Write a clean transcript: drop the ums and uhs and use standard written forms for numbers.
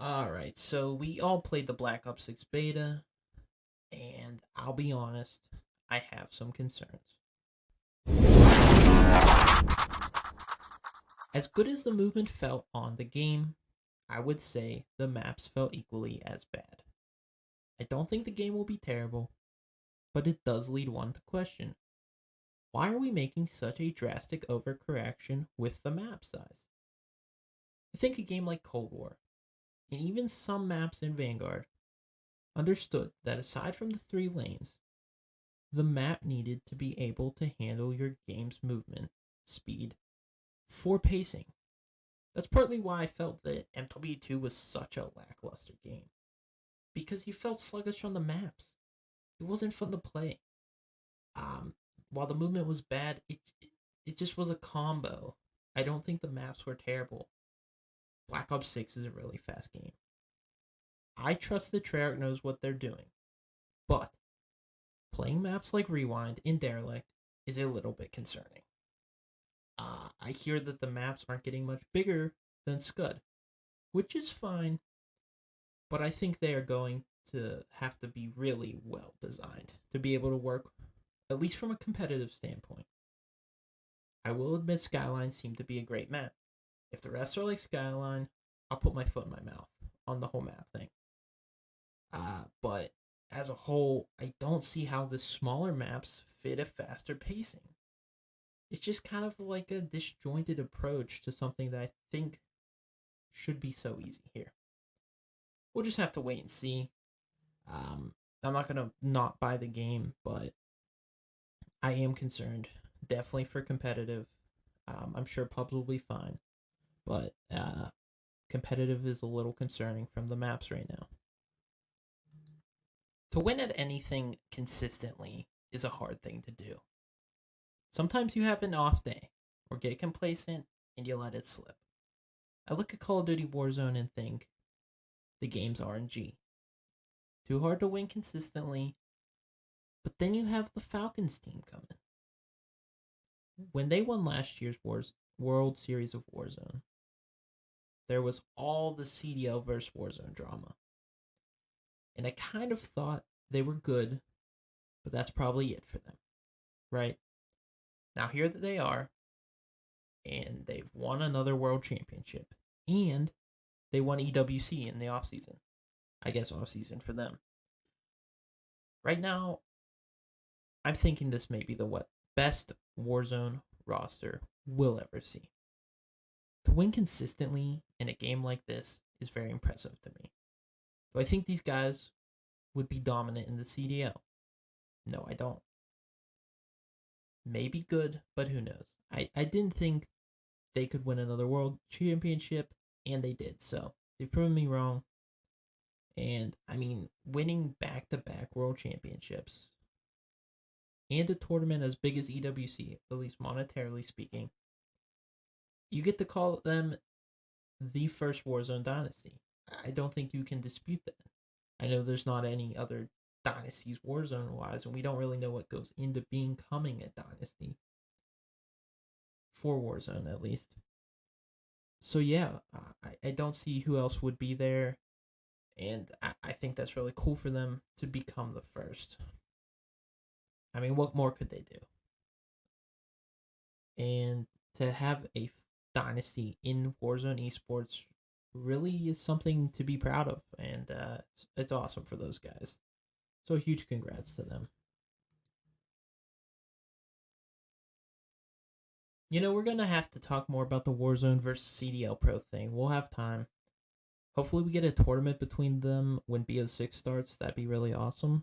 Alright, so we all played the Black Ops 6 beta, and I'll be honest, I have some concerns. As good as the movement felt on the game, I would say the maps felt equally as bad. I don't think the game will be terrible, but it does lead one to question, why are we making such a drastic overcorrection with the map size? I think a game like Cold War, and even some maps in Vanguard, understood that aside from the 3 lanes, the map needed to be able to handle your game's movement speed for pacing. That's partly why I felt that MW2 was such a lackluster game, because you felt sluggish on the maps. It wasn't fun to play. Um, while the movement was bad, it just was a combo. I don't think the maps were terrible. Black Ops 6 is a really fast game. I trust that Treyarch knows what they're doing, but playing maps like Rewind in Derelict is a little bit concerning. I hear that the maps aren't getting much bigger than Scud, which is fine, but I think they are going to have to be really well designed to be able to work, at least from a competitive standpoint. I will admit Skyline seemed to be a great map. If the rest are like Skyline, I'll put my foot in my mouth on the whole map thing. But as a whole, I don't see how the smaller maps fit a faster pacing. It's just kind of like a disjointed approach to something that I think should be so easy here. We'll just have to wait and see. I'm not gonna not buy the game, but I am concerned. Definitely for competitive. I'm sure pubs will be fine, but competitive is a little concerning from the maps right now. To win at anything consistently is a hard thing to do. Sometimes you have an off day, or get complacent, and you let it slip. I look at Call of Duty Warzone and think, the game's RNG. Too hard to win consistently, but then you have the Falcons team coming. When they won last year's World Series of Warzone, there was all the CDL versus Warzone drama. And I kind of thought they were good, but that's probably it for them, right? Now here that they are, and they've won another world championship, and they won EWC in the offseason. I guess offseason for them. Right now, I'm thinking this may be the best Warzone roster we'll ever see. To win consistently in a game like this is very impressive to me. Do I think these guys would be dominant in the CDL? No, I don't. Maybe good, but who knows? I didn't think they could win another world championship, and they did. So they've proven me wrong. And I mean, winning back-to-back world championships and a tournament as big as EWC, at least monetarily speaking, you get to call them the first Warzone dynasty. I don't think you can dispute that. I know there's not any other dynasties Warzone wise, and we don't really know what goes into becoming a dynasty for Warzone at least. So yeah, I don't see who else would be there, and I think that's really cool for them to become the first. I mean, what more could they do? And to have a dynasty in Warzone esports really is something to be proud of, and it's awesome for those guys. So huge congrats to them. We're gonna have to talk more about the Warzone versus CDL Pro thing. We'll have time. Hopefully, we get a tournament between them when BO6 starts. That'd be really awesome.